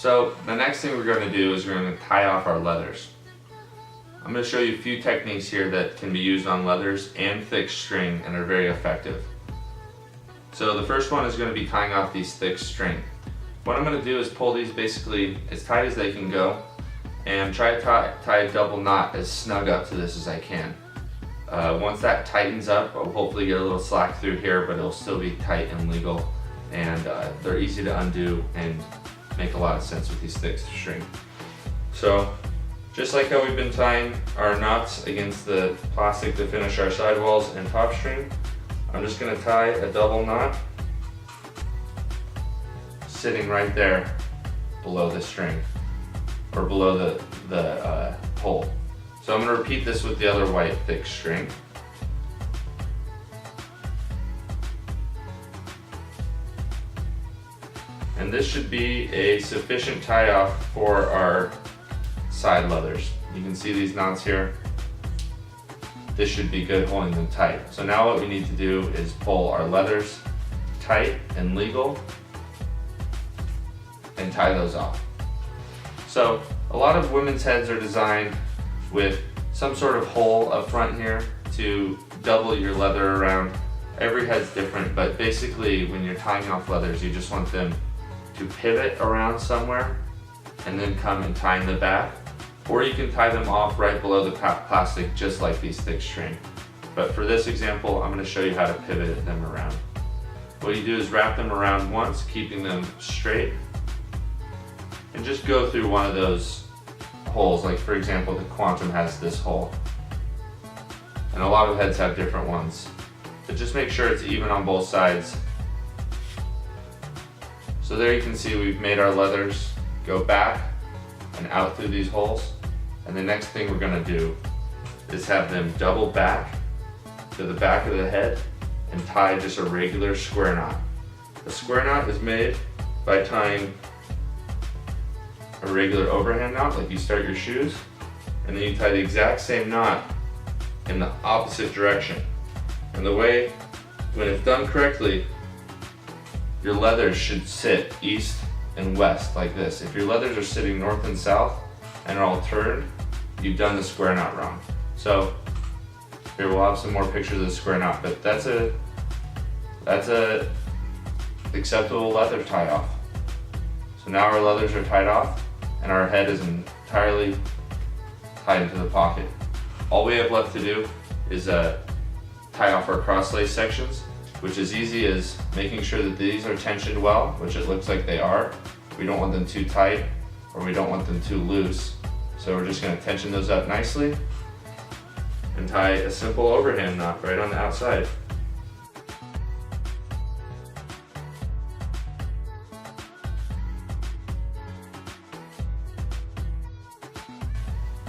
So the next thing we're going to do is we're going to tie off our leathers. I'm going to show you a few techniques here that can be used on leathers and thick string and are very effective. So the first one is going to be tying off these thick string. What I'm going to do is pull these basically as tight as they can go and try to tie a double knot as snug up to this as I can. Once that tightens up, I'll hopefully get a little slack through here, but it'll still be tight and legal, and they're easy to undo and make a lot of sense with these thick string. So just like how we've been tying our knots against the plastic to finish our sidewalls and top string, I'm just going to tie a double knot sitting right there below the string, or below the hole. So I'm going to repeat this with the other white thick string. And this should be a sufficient tie off for our side leathers. You can see these knots here. This should be good holding them tight. So now what we need to do is pull our leathers tight and legal and tie those off. So a lot of women's heads are designed with some sort of hole up front here to double your leather around. Every head's different, but basically when you're tying off leathers, you just want them to pivot around somewhere and then come and tie in the back. Or you can tie them off right below the plastic, just like these thick string. But for this example, I'm going to show you how to pivot them around. What you do is wrap them around once, keeping them straight, and just go through one of those holes. Like for example, the Quantum has this hole, and a lot of heads have different ones. But just make sure it's even on both sides. So there you can see we've made our leathers go back and out through these holes. And the next thing we're going to do is have them double back to the back of the head and tie just a regular square knot. The square knot is made by tying a regular overhand knot like you start your shoes, and then you tie the exact same knot in the opposite direction. And the way, when it's done correctly, your leathers should sit east and west like this. If your leathers are sitting north and south and are all turned, you've done the square knot wrong. So here we'll have some more pictures of the square knot, but that's a acceptable leather tie off. So now our leathers are tied off and our head is entirely tied into the pocket. All we have left to do is tie off our cross-lace sections, which is easy as making sure that these are tensioned well, which it looks like they are. We don't want them too tight or we don't want them too loose. So we're just going to tension those up nicely and tie a simple overhand knot right on the outside.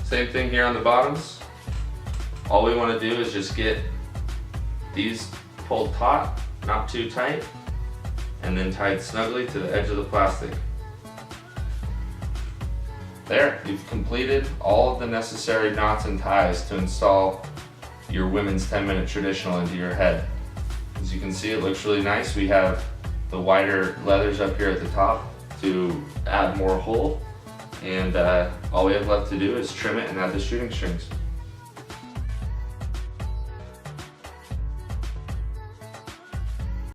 Same thing here on the bottoms. All we want to do is just get these pulled taut, not too tight, and then tied snugly to the edge of the plastic. There, you've completed all of the necessary knots and ties to install your women's 10-minute traditional into your head. As you can see, it looks really nice. We have the wider leathers up here at the top to add more hold, and all we have left to do is trim it and add the shooting strings.